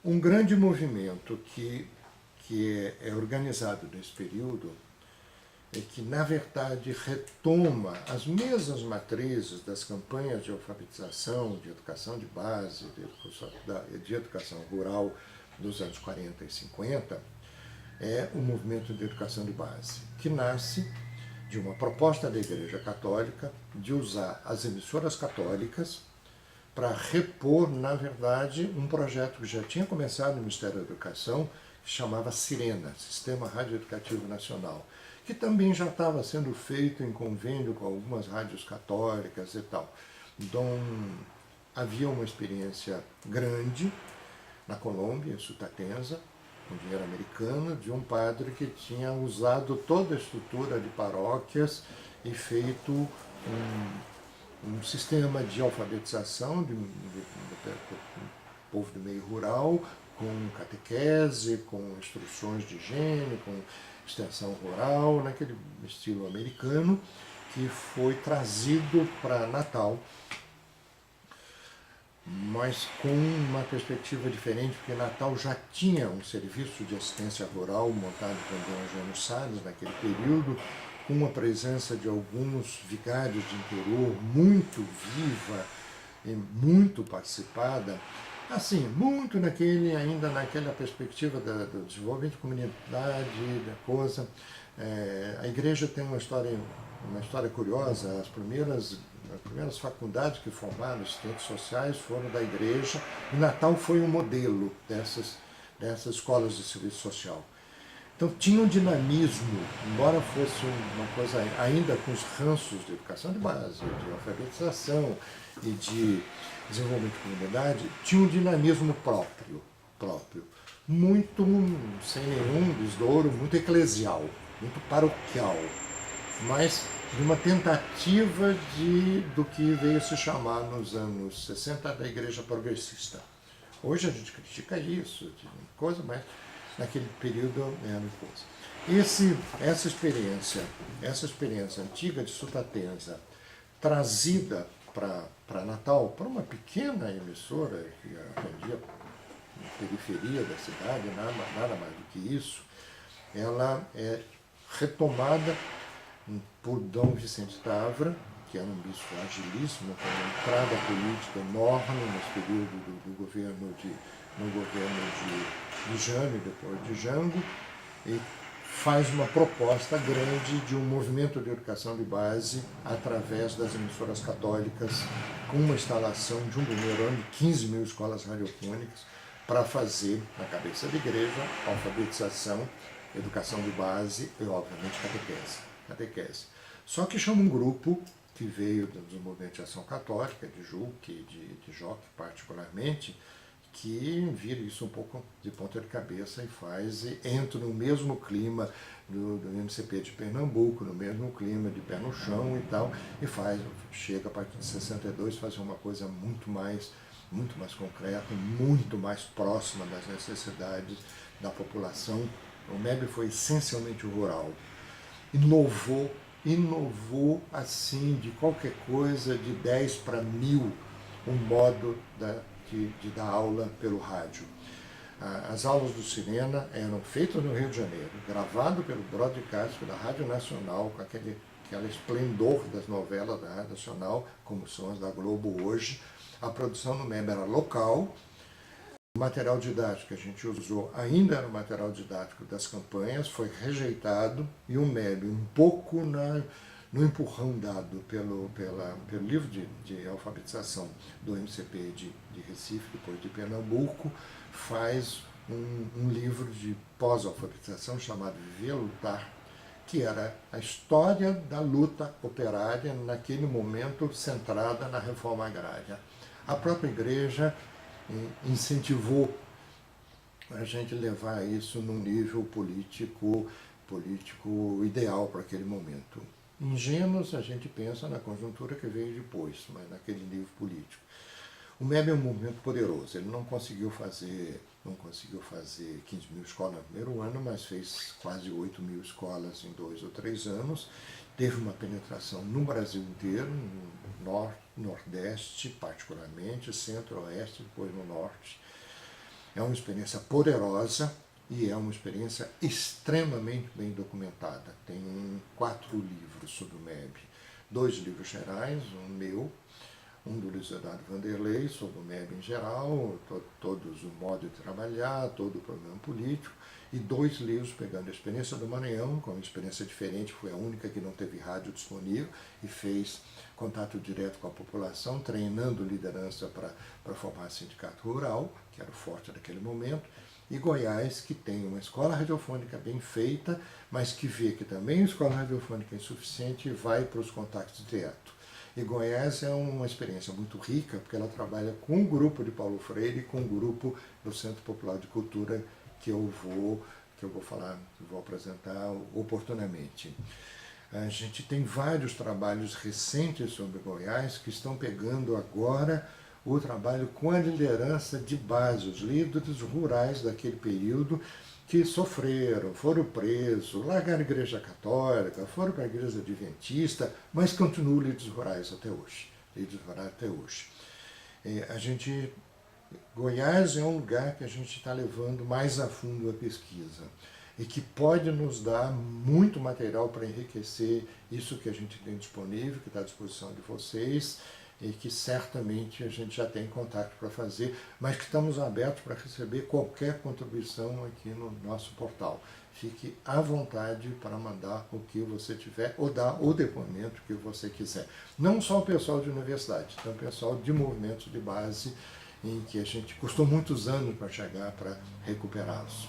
Um grande movimento que é organizado nesse período é que, na verdade, retoma as mesmas matrizes das campanhas de alfabetização, de educação de base, de educação rural dos anos 40 e 50, é o movimento de educação de base, que nasce de uma proposta da Igreja Católica de usar as emissoras católicas para repor, na verdade, um projeto que já tinha começado no Ministério da Educação, que se chamava Sirena, Sistema Radioeducativo Nacional, que também já estava sendo feito em convênio com algumas rádios católicas e tal. Então, havia uma experiência grande na Colômbia, em Sutatenza, com dinheiro americano, de um padre que tinha usado toda a estrutura de paróquias e feito um sistema de alfabetização do povo do meio rural, com catequese, com instruções de higiene, com extensão rural, naquele estilo americano, que foi trazido para Natal, mas com uma perspectiva diferente, porque Natal já tinha um serviço de assistência rural montado pelo Dom Eugênio Salles naquele período, com a presença de alguns vigários de interior muito viva e muito participada, assim, muito ainda naquela perspectiva do desenvolvimento de comunidade, da coisa. A igreja tem uma história curiosa. As primeiras faculdades que formaram assistentes sociais foram da igreja, e Natal foi um modelo dessas escolas de serviço social. Então tinha um dinamismo, embora fosse uma coisa ainda com os ranços de educação de base, de alfabetização e de desenvolvimento de comunidade, tinha um dinamismo próprio, muito, sem nenhum desdouro, muito eclesial, muito paroquial, mas de uma tentativa do que veio se chamar nos anos 60 da igreja progressista. Hoje a gente critica isso, de coisa, mas naquele período era coisa. Essa experiência antiga de Sutatenza, trazida para Natal, para uma pequena emissora que atendia na periferia da cidade, nada mais do que isso, ela é retomada por Dom Vicente Távora, que era um bispo agilíssimo, com uma entrada política enorme nesse período no governo de Jânio, depois de Jango, e faz uma proposta grande de um movimento de educação de base através das emissoras católicas, com uma instalação de um primeiro ano de 15 mil escolas radiofônicas, para fazer, na cabeça da igreja, alfabetização, educação de base e, obviamente, catequese. Só que chama um grupo que veio do movimento de ação católica, de Juque, de Joque particularmente, que vira isso um pouco de ponta de cabeça e entra no mesmo clima do MCP de Pernambuco, no mesmo clima de pé no chão e tal, chega a partir de 62 fazer uma coisa muito mais concreta, muito mais próxima das necessidades da população. O MEB foi essencialmente rural. Inovou assim, de qualquer coisa, de 10 para 1000, um modo de dar aula pelo rádio. As aulas do Sirena eram feitas no Rio de Janeiro, gravado pelo broadcast da Rádio Nacional, com aquele esplendor das novelas da Rádio Nacional, como são as da Globo hoje. A produção no MEB era local. O material didático que a gente usou ainda era o material didático das campanhas, foi rejeitado, e o MEB, um pouco no empurrão dado pelo livro de alfabetização do MCP de Recife, depois de Pernambuco, faz um livro de pós-alfabetização chamado Viver Lutar, que era a história da luta operária naquele momento centrada na reforma agrária. A própria igreja incentivou a gente levar isso num nível político ideal para aquele momento. Ingênuos, a gente pensa na conjuntura que veio depois, mas naquele nível político. O MEB é um movimento poderoso. Ele não conseguiu fazer 15 mil escolas no primeiro ano, mas fez quase 8 mil escolas em 2 ou 3 anos. Teve uma penetração no Brasil inteiro, no Nordeste particularmente, Centro-Oeste, depois no Norte. É uma experiência poderosa e é uma experiência extremamente bem documentada. Tem 4 livros sobre o MEB. 2 livros gerais, um meu, um do Luiz Eduardo Vanderlei, sobre o MEB em geral, todos o modo de trabalhar, todo o programa político, e 2 livros pegando a experiência do Maranhão, com uma experiência diferente, foi a única que não teve rádio disponível e fez contato direto com a população, treinando liderança para formar sindicato rural, que era o forte daquele momento, e Goiás, que tem uma escola radiofônica bem feita, mas que vê que também a escola radiofônica é insuficiente e vai para os contatos direto. E Goiás é uma experiência muito rica, porque ela trabalha com o grupo de Paulo Freire e com o grupo do Centro Popular de Cultura, que eu vou apresentar oportunamente. A gente tem vários trabalhos recentes sobre Goiás que estão pegando agora o trabalho com a liderança de base, os líderes rurais daquele período que sofreram, foram presos, largaram a igreja católica, foram para a igreja adventista, mas continuam líderes rurais até hoje. Goiás é um lugar que a gente está levando mais a fundo a pesquisa e que pode nos dar muito material para enriquecer isso que a gente tem disponível, que está à disposição de vocês e que certamente a gente já tem contato para fazer, mas que estamos abertos para receber qualquer contribuição aqui no nosso portal. Fique à vontade para mandar o que você tiver ou dar o depoimento que você quiser. Não só o pessoal de universidade, então o pessoal de movimentos de base em que a gente custou muitos anos para chegar para recuperá-los.